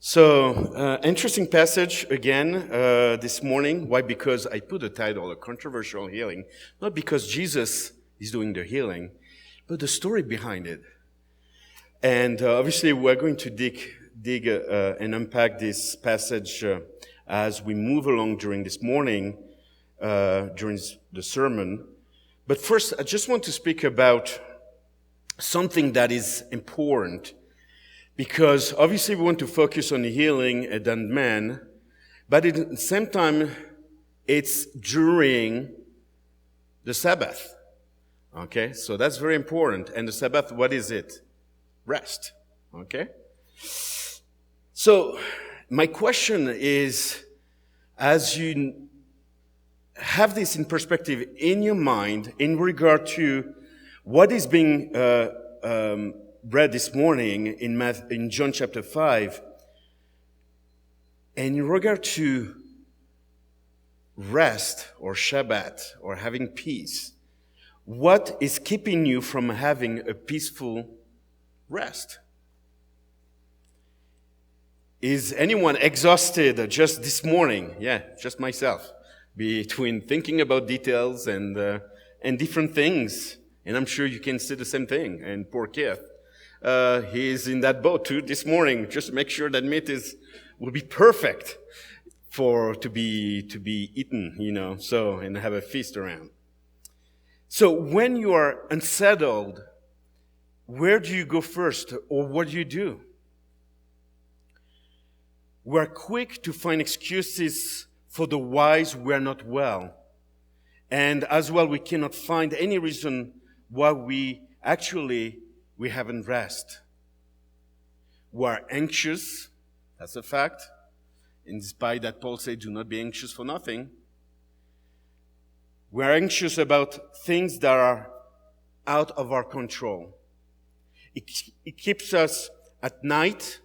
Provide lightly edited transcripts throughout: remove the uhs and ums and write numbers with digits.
Interesting passage again this morning. Why? Because I put the title, A Controversial Healing. Not because Jesus is doing the healing, but the story behind it. And obviously we're going to dig and unpack this passage as we move along during this morning, during the sermon. But first, I just want to speak about something that is important. Because obviously we want to focus on healing and on man, but at the same time, it's during the Sabbath. Okay, so that's very important. And the Sabbath, what is it? Rest. Okay? So my question is, as you have this in perspective in your mind in regard to what is being read this morning in John chapter 5, and in regard to rest or Shabbat or having peace, what is keeping you from having a peaceful rest? Is anyone exhausted just this morning? Yeah, just myself, between thinking about details and different things. And I'm sure you can say the same thing. And poor Keith. He's in that boat too this morning, just to make sure that meat will be perfect to be eaten, and have a feast around. So when you are unsettled, where do you go first, or what do you do? We're quick to find excuses for the whys we're not well. And as well, we cannot find any reason why we haven't rest. We are anxious. That's a fact. In despite that Paul said, do not be anxious for nothing. We are anxious about things that are out of our control. It keeps us at night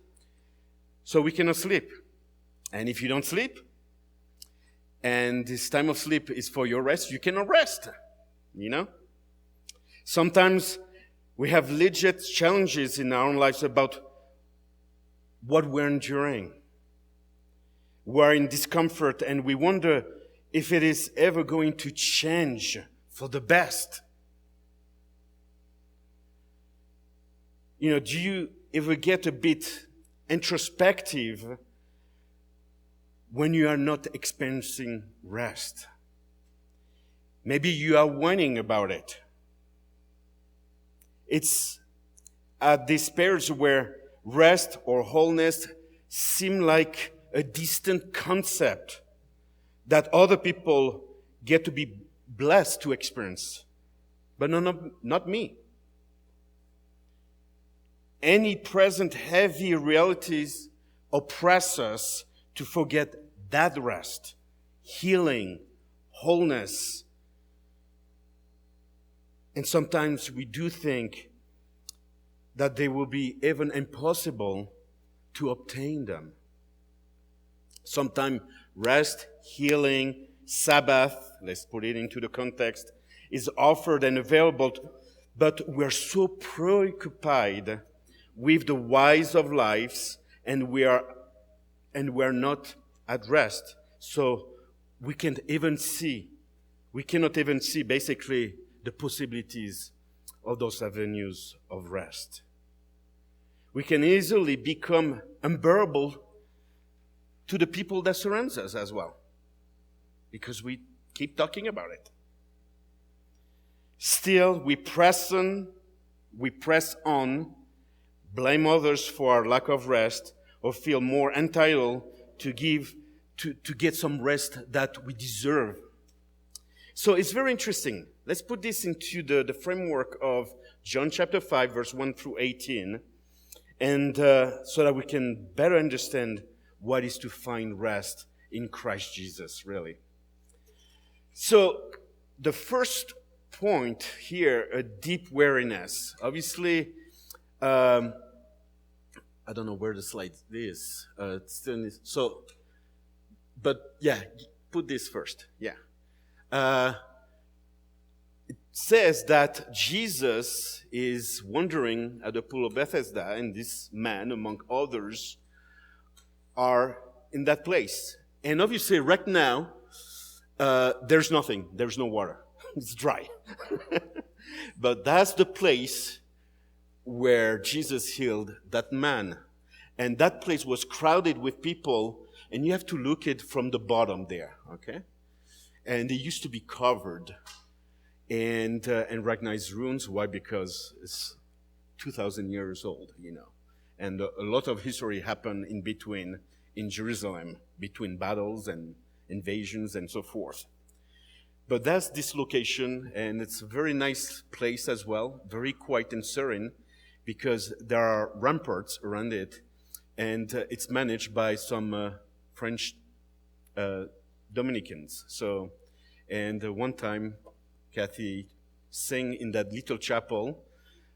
so we cannot sleep. And if you don't sleep, and this time of sleep is for your rest, you cannot rest. Sometimes we have legit challenges in our own lives about what we're enduring. We're in discomfort and we wonder if it is ever going to change for the best. Do you ever get a bit introspective when you are not experiencing rest? Maybe you are whining about it. It's at these periods where rest or wholeness seem like a distant concept that other people get to be blessed to experience. But not me. Any present heavy realities oppress us to forget that rest, healing, wholeness. And sometimes we do think that they will be even impossible to obtain them. Sometimes rest, healing, Sabbath, let's put it into the context, is offered and available, but we're so preoccupied with the whys of lives, and we're not at rest. So we cannot even see basically the possibilities of those avenues of rest. We can easily become unbearable to the people that surround us as well, because we keep talking about it. Still, we press on, blame others for our lack of rest, or feel more entitled to get some rest that we deserve. So it's very interesting. Let's put this into the framework of John chapter 5, verse 1 through 18, and so that we can better understand what is to find rest in Christ Jesus, really. So the first point here, a deep weariness. Obviously, I don't know where the slide is. Put this first. Yeah. It says that Jesus is wandering at the pool of Bethesda, and this man, among others, are in that place. And obviously right now, there's nothing. There's no water. It's dry. But that's the place where Jesus healed that man. And that place was crowded with people, and you have to look it from the bottom there, okay? And they used to be covered and recognized ruins. Why? Because it's 2,000 years old, And a lot of history happened in between in Jerusalem, between battles and invasions and so forth. But that's this location, and it's a very nice place as well, very quiet and serene, because there are ramparts around it, and it's managed by some French Dominicans. So, and one time, Kathy sang in that little chapel.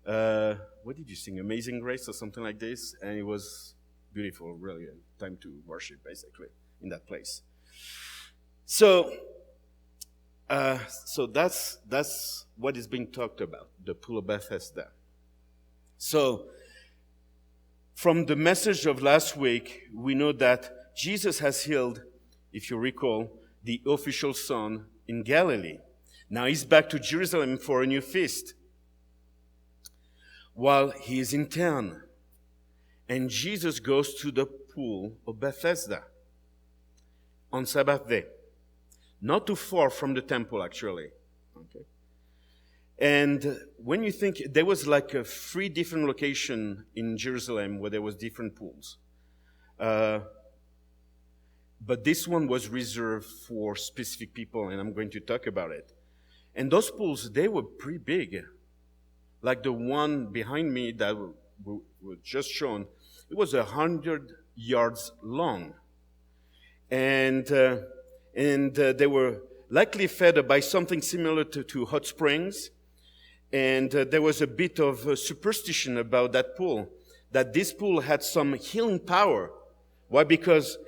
What did you sing? Amazing Grace or something like this? And it was beautiful, really, time to worship, basically, in that place. So that's what is being talked about, the Pool of Bethesda. So, from the message of last week, we know that Jesus has healed, if you recall, the official son in Galilee. Now he's back to Jerusalem for a new feast. While he is in town, and Jesus goes to the Pool of Bethesda on Sabbath day. Not too far from the temple, actually. Okay. And when you think, there was like 3 different locations in Jerusalem where there was different pools. But this one was reserved for specific people, and I'm going to talk about it. And those pools, they were pretty big. Like the one behind me that was just shown, it was 100 yards long. And they were likely fed by something similar to hot springs. And there was a bit of superstition about that pool, that this pool had some healing power. Why? Because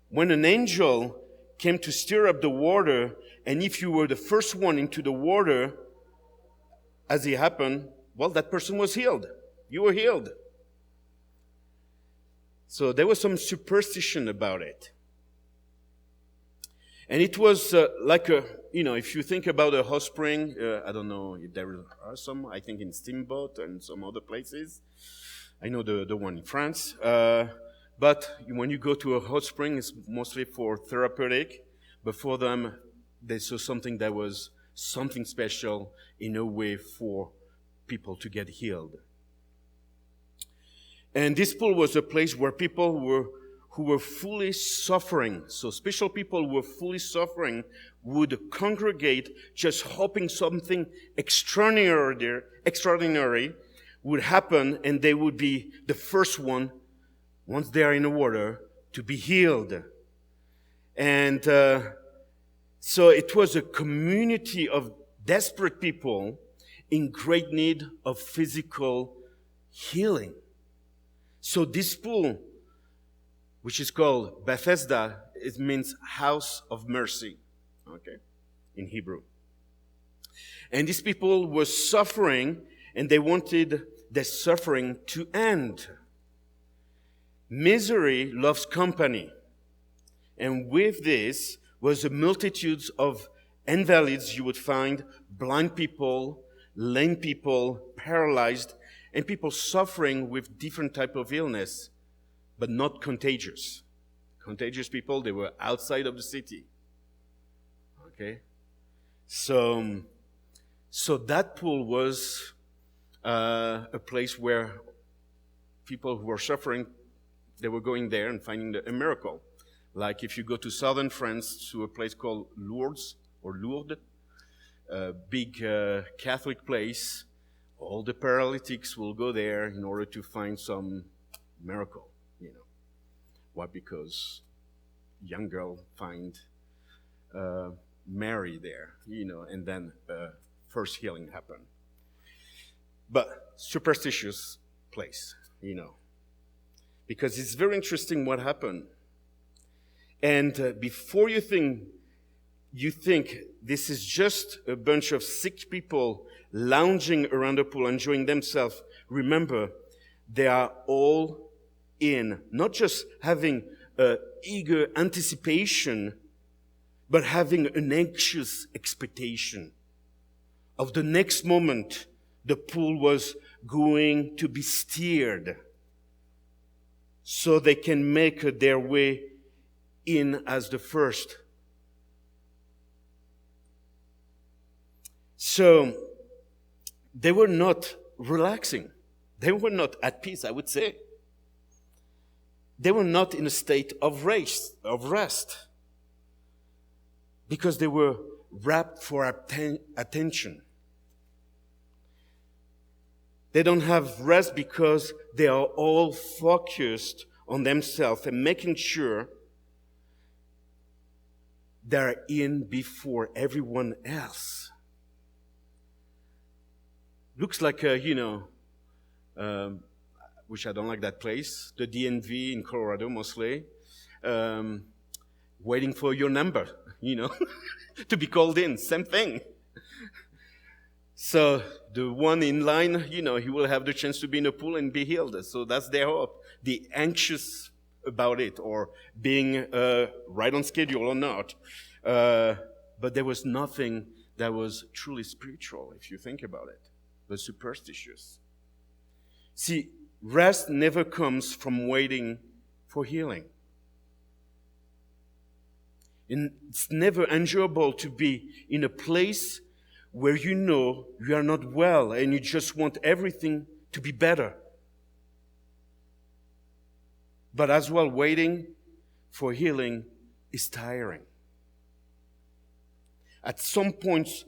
when an angel came to stir up the water, and if you were the first one into the water, as it happened, well, that person was healed. You were healed. So there was some superstition about it. And it was like if you think about a hot spring, I don't know if there are some, I think in Steamboat and some other places. I know the one in France. But when you go to a hot spring, it's mostly for therapeutic. But for them, they saw something that was something special in a way for people to get healed. And this pool was a place where people who were fully suffering, so special people who were fully suffering, would congregate just hoping something extraordinary would happen, and they would be the first one, once they are in the water, to be healed. And so it was a community of desperate people in great need of physical healing. So this pool, which is called Bethesda, it means house of mercy, okay, in Hebrew. And these people were suffering, and they wanted their suffering to end. Misery loves company. And with this was a multitude of invalids you would find, blind people, lame people, paralyzed, and people suffering with different type of illness, but not contagious. Contagious people, they were outside of the city. Okay? So that pool was a place where people who were suffering, they were going there and finding a miracle. Like if you go to southern France to a place called Lourdes, a big Catholic place, all the paralytics will go there in order to find some miracle, Why? Because young girl find Mary there, and then first healing happened. But superstitious place, because it's very interesting what happened. And before you think this is just a bunch of sick people lounging around the pool, enjoying themselves, remember, they are all in, not just having eager anticipation, but having an anxious expectation of the next moment the pool was going to be steered so they can make their way in as the first. So they were not relaxing. They were not at peace, I would say. They were not in a state of rest, because they were wrapped for attention. They don't have rest because they are all focused on themselves and making sure they're in before everyone else. Looks like, which I don't like that place, the DMV in Colorado mostly, waiting for your number, to be called in, same thing. So the one in line, he will have the chance to be in a pool and be healed. So that's their hope. The anxious about it, or being right on schedule or not. But there was nothing that was truly spiritual, if you think about it, but superstitious. See, rest never comes from waiting for healing. And it's never enjoyable to be in a place where you are not well and you just want everything to be better. But as well, waiting for healing is tiring. At some points,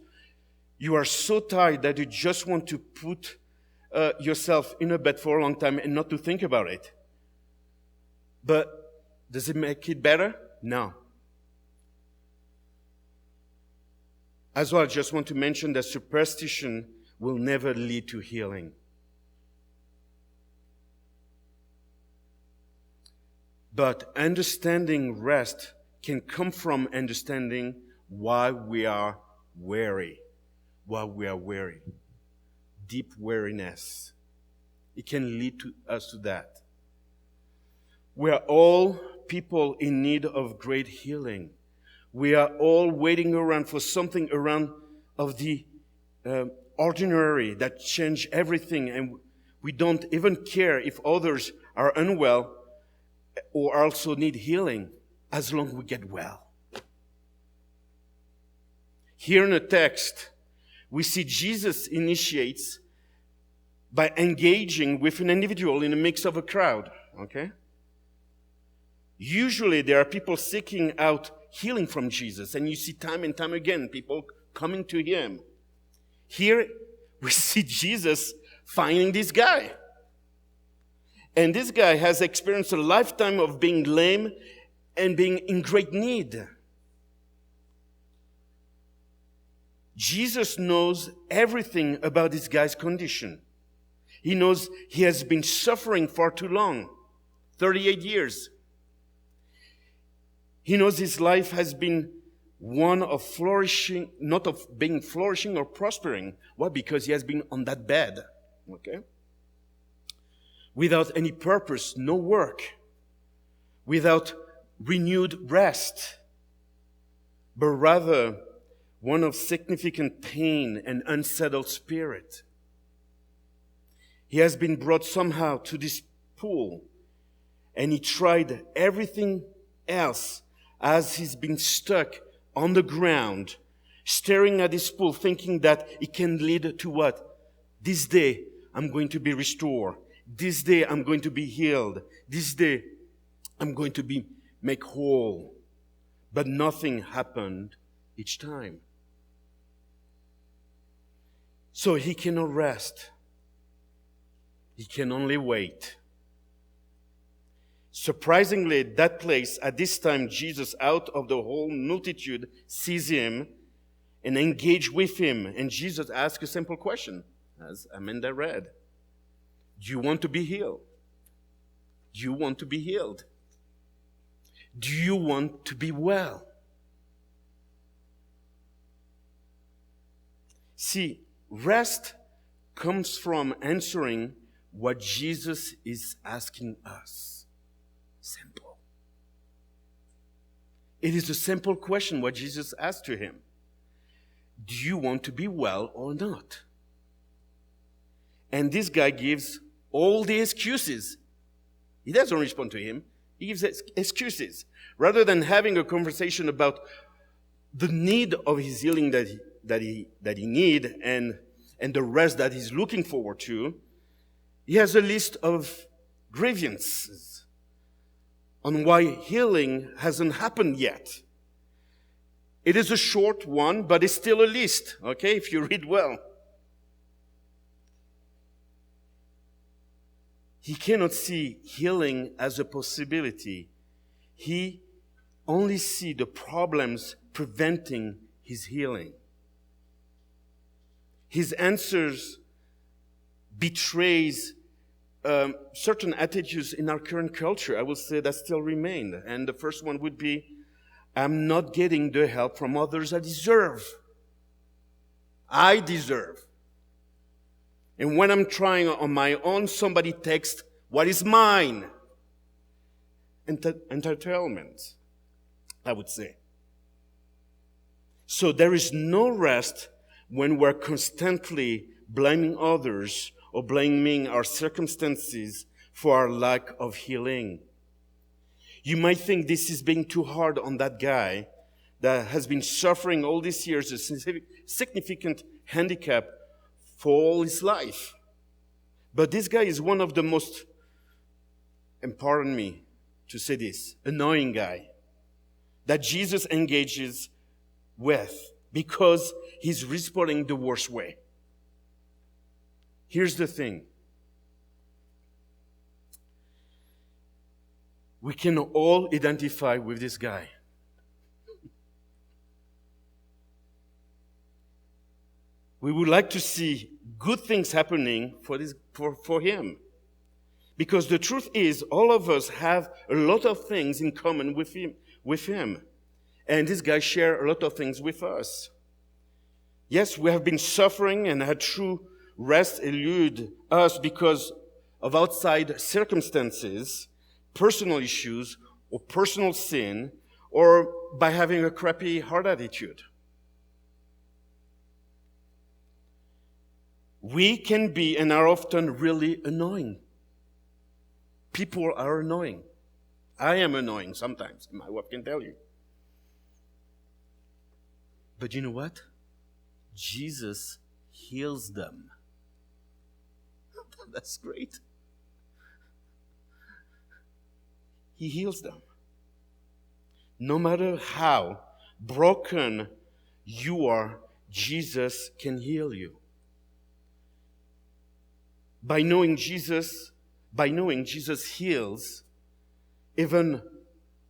you are so tired that you just want to put yourself in a bed for a long time and not to think about it. But does it make it better? No. As well, I just want to mention that superstition will never lead to healing. But understanding rest can come from understanding why we are weary. Why we are weary. Deep weariness. It can lead to us to that. We are all people in need of great healing. We are all waiting around for something around of the ordinary that change everything, and we don't even care if others are unwell or also need healing, as long as we get well. Here in the text, we see Jesus initiates by engaging with an individual in the mix of a crowd, okay? Usually there are people seeking out healing from Jesus, and you see time and time again people coming to him. Here we see Jesus finding this guy. And this guy has experienced a lifetime of being lame and being in great need. Jesus knows everything about this guy's condition. He knows he has been suffering far too long, 38 years. He knows his life has been one of flourishing, not of being flourishing or prospering. Why? Because he has been on that bed, okay? Without any purpose, no work, without renewed rest, but rather one of significant pain and unsettled spirit. He has been brought somehow to this pool, and he tried everything else as he's been stuck on the ground, staring at this pool, thinking that it can lead to what? This day, I'm going to be restored. This day, I'm going to be healed. This day, I'm going to be made whole. But nothing happened each time. So he cannot rest. He can only wait. Surprisingly, that place, at this time, Jesus, out of the whole multitude, sees him and engages with him. And Jesus asks a simple question, as Amanda read. Do you want to be healed? Do you want to be healed? Do you want to be well? See, rest comes from answering what Jesus is asking us. Simple. It is a simple question what Jesus asked to him. Do you want to be well or not? And this guy gives all the excuses. He doesn't respond to him. He gives excuses. Rather than having a conversation about the need of his healing that he need and the rest that he's looking forward to, he has a list of grievances on why healing hasn't happened yet. It is a short one, but it's still a list, okay, if you read well. He cannot see healing as a possibility. He only sees the problems preventing his healing. His answers betrays certain attitudes in our current culture, I will say, that still remain. And the first one would be, I'm not getting the help from others I deserve. I deserve. And when I'm trying on my own, somebody takes what is mine. Entitlement, I would say. So there is no rest when we're constantly blaming others or blaming our circumstances for our lack of healing. You might think this is being too hard on that guy that has been suffering all these years, a significant handicap for all his life. But this guy is one of the most, and pardon me to say this, annoying guy that Jesus engages with because he's responding the worst way. Here's the thing. We can all identify with this guy. We would like to see good things happening for him. Because the truth is, all of us have a lot of things in common with him. And this guy shares a lot of things with us. Yes, we have been suffering and had true rest elude us because of outside circumstances, personal issues, or personal sin, or by having a crappy heart attitude. We can be and are often really annoying. People are annoying. I am annoying sometimes. My wife can tell you. But you know what? Jesus heals them. That's great. He heals them. No matter how broken you are, Jesus can heal you. By knowing Jesus heals, even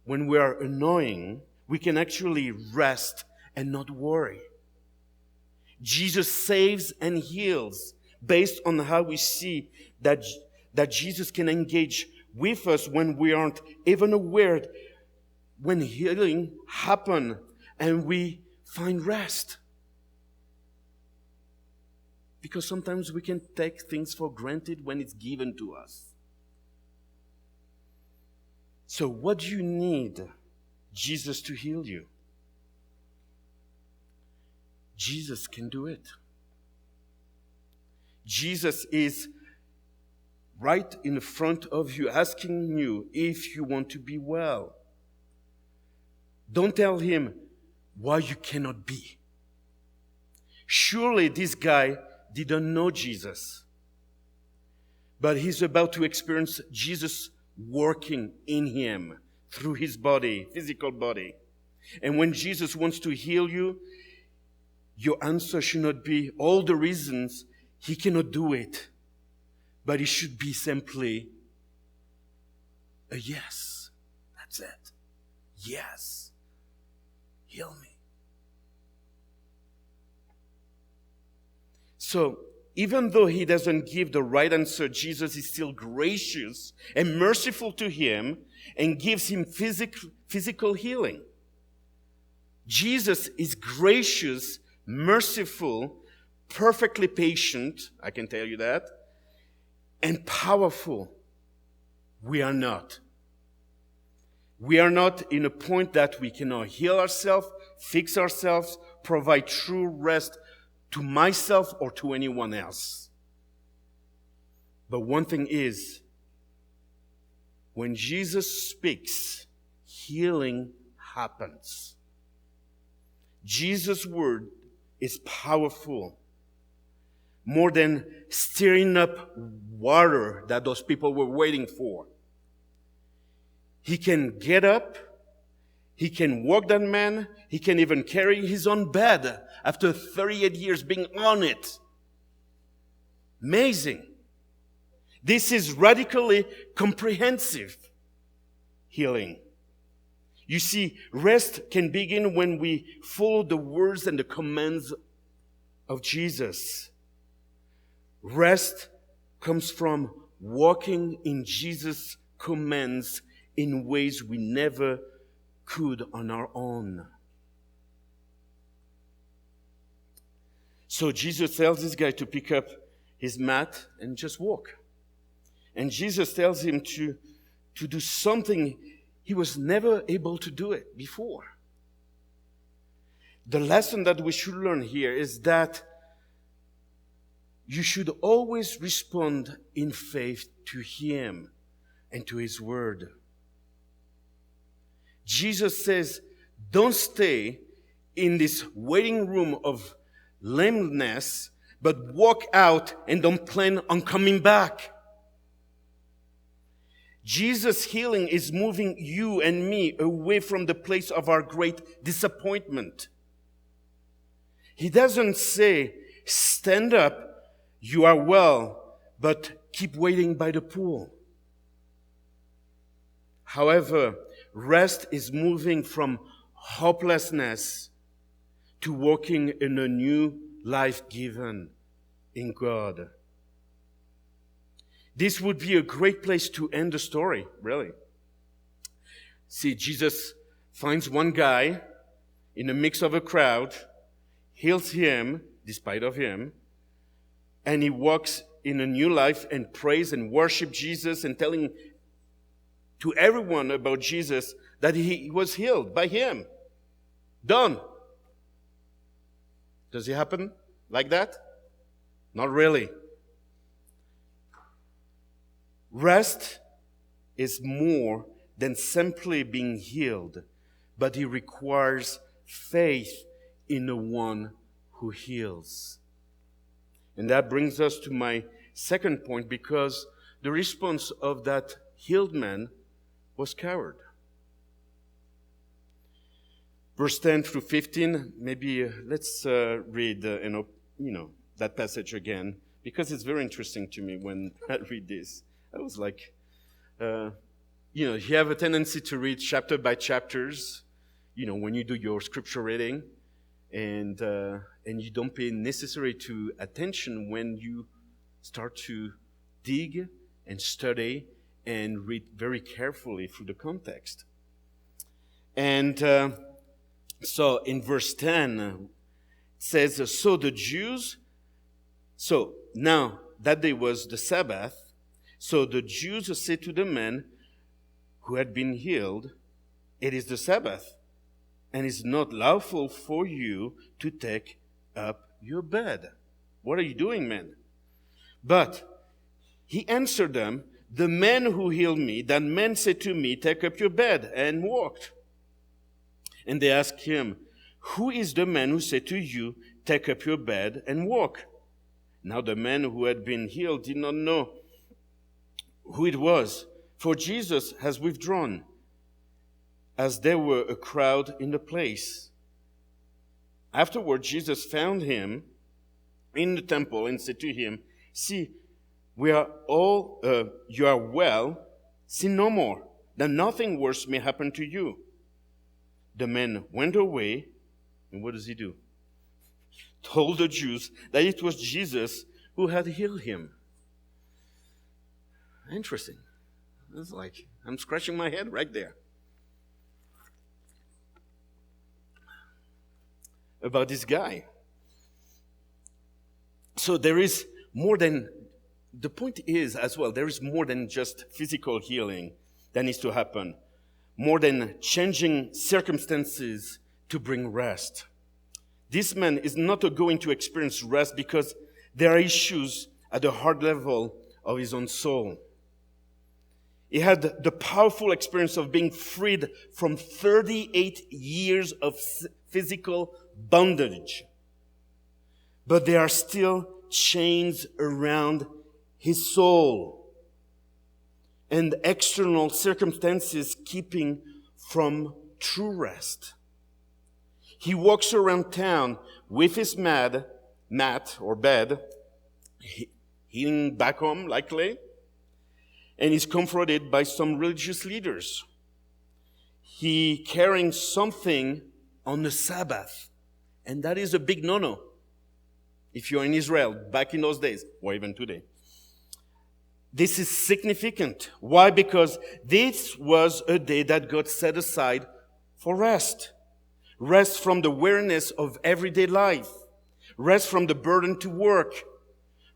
when we are annoying, we can actually rest and not worry. Jesus saves and heals based on how we see that Jesus can engage with us when we aren't even aware, when healing happens and we find rest. Because sometimes we can take things for granted when it's given to us. So what do you need Jesus to heal you? Jesus can do it. Jesus is right in front of you, asking you if you want to be well. Don't tell him why you cannot be. Surely this guy didn't know Jesus, but he's about to experience Jesus working in him through his body, physical body. And when Jesus wants to heal you, your answer should not be all the reasons he cannot do it, but it should be simply a yes. That's it. Yes. Heal me. So, even though he doesn't give the right answer, Jesus is still gracious and merciful to him and gives him physical healing. Jesus is gracious, merciful, perfectly patient, I can tell you that, and powerful. We are not. We are not in a point that we cannot heal ourselves, fix ourselves, provide true rest to myself or to anyone else. But one thing is, when Jesus speaks, healing happens. Jesus' word is powerful. More than stirring up water that those people were waiting for. He can get up. He can walk that man. He can even carry his own bed after 38 years being on it. Amazing. This is radically comprehensive healing. You see, rest can begin when we follow the words and the commands of Jesus. Rest comes from walking in Jesus' commands in ways we never could on our own. So Jesus tells this guy to pick up his mat and just walk. And Jesus tells him to do something he was never able to do it before. The lesson that we should learn here is that you should always respond in faith to him and to his word. Jesus says, don't stay in this waiting room of lameness, but walk out and don't plan on coming back. Jesus' healing is moving you and me away from the place of our great disappointment. He doesn't say, stand up, you are well, but keep waiting by the pool. However, rest is moving from hopelessness to walking in a new life given in God. This would be a great place to end the story, really. See, Jesus finds one guy in the mix of a crowd, heals him, despite of him, and he walks in a new life and prays and worship Jesus and telling to everyone about Jesus that he was healed by him. Done. Does it happen like that? Not really. Rest is more than simply being healed, but it requires faith in the one who heals. And that brings us to my second point, because the response of that healed man was coward. Verse 10 through 15, maybe let's read that passage again, because it's very interesting to me when I read this. I was like, you have a tendency to read chapter by chapters, when you do your scripture reading, and you don't pay necessary to attention when you start to dig and study and read very carefully through the context. And so in verse 10, it says, so now that day was the Sabbath, so the Jews said to the man who had been healed, it is the Sabbath, and it's not lawful for you to take up your bed. What are you doing, man? But he answered them, the man who healed me, that man said to me, take up your bed, and walked. And they asked him, who is the man who said to you, take up your bed and walk? Now the man who had been healed did not know who it was, for Jesus has withdrawn, as there were a crowd in the place. Afterward, Jesus found him in the temple and said to him, see, you are well, sin no more, that nothing worse may happen to you. The man went away, and what does he do? Told the Jews that it was Jesus who had healed him. Interesting. It's like, I'm scratching my head right there. About this guy. So there is more than, the point is as well, there is more than just physical healing that needs to happen. more than changing circumstances to bring rest. This man is not going to experience rest because there are issues at the heart level of his own soul. He had the powerful experience of being freed from 38 years of physical bondage. But there are still chains around his soul and external circumstances keeping from true rest. He walks around town with his mat or bed, heading back home likely, and is confronted by some religious leaders. He carrying something on the Sabbath, and that is a big no-no. If you're in Israel, back in those days, or even today. This is significant. Why? Because this was a day that God set aside for rest. Rest from the weariness of everyday life. Rest from the burden to work.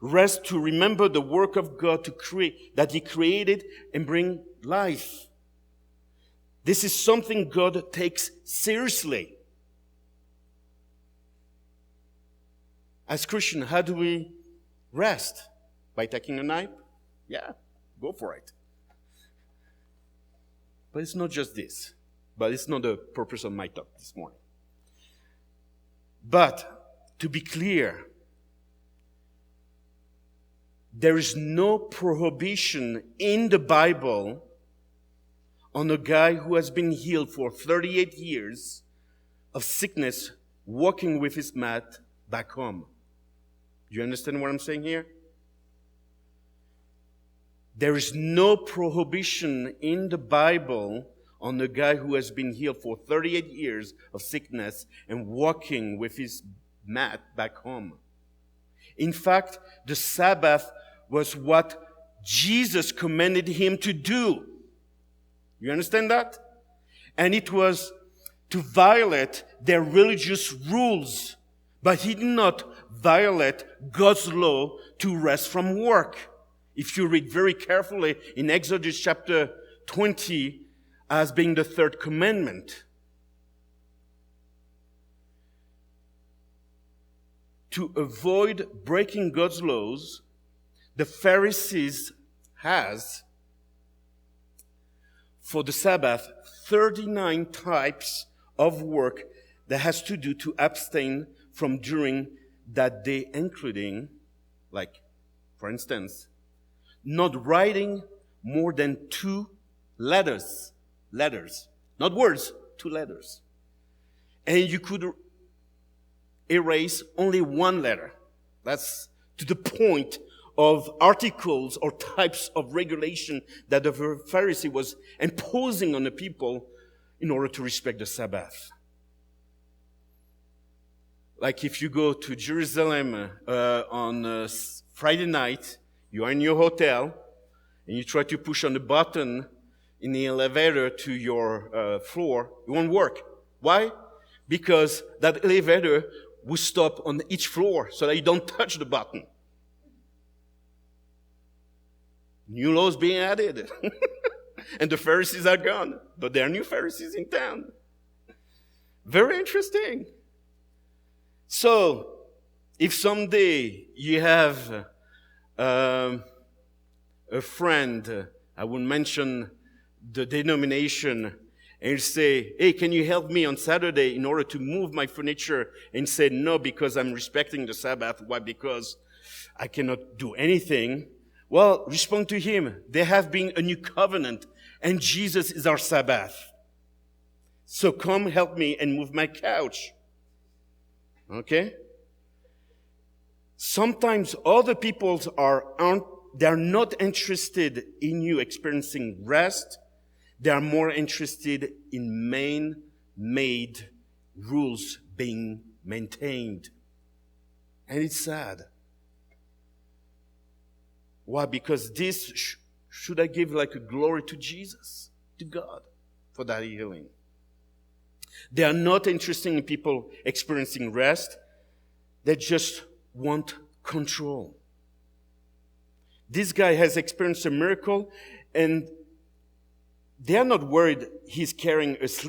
Rest to remember the work of God to create, that He created and bring life. This is something God takes seriously. As Christians, how do we rest? By taking a nap? Yeah, go for it. But it's not just this. But it's not the purpose of my talk this morning. But, to be clear, there is no prohibition in the Bible on a guy who has been healed for 38 years of sickness walking with his mat back home. Do you understand what I'm saying here? There is no prohibition in the Bible on a guy who has been healed for 38 years of sickness and walking with his mat back home. In fact, the Sabbath was what Jesus commanded him to do. You understand that? And it was to violate their religious rules. But he did not violate God's law to rest from work. If you read very carefully in Exodus chapter 20 as being the third commandment. To avoid breaking God's laws, the Pharisees has, for the Sabbath, 39 types of work that has to do to abstain from during that day, including, like, for instance, not writing more than 2 letters. Letters. Not words, 2 letters. And you could erase only 1 letter. That's to the point of articles or types of regulation that the Pharisee was imposing on the people in order to respect the Sabbath. Like if you go to Jerusalem on Friday night, you are in your hotel, and you try to push on the button in the elevator to your floor, it won't work. Why? Because that elevator will stop on each floor so that you don't touch the button. New laws being added. And the Pharisees are gone. But there are new Pharisees in town. Very interesting. So, if someday you have a friend, I won't mention the denomination, and you say, hey, can you help me on Saturday in order to move my furniture? And say, no, because I'm respecting the Sabbath. Why? Because I cannot do anything. Well, respond to him. There have been a new covenant, and Jesus is our Sabbath. So come help me and move my couch. Okay? Sometimes other people they're not interested in you experiencing rest. They are more interested in man-made rules being maintained. And it's sad. Why? Because this should I give like a glory to Jesus, to God, for that healing. They are not interested in people experiencing rest. They just want control. This guy has experienced a miracle, and they are not worried he's carrying a sleeping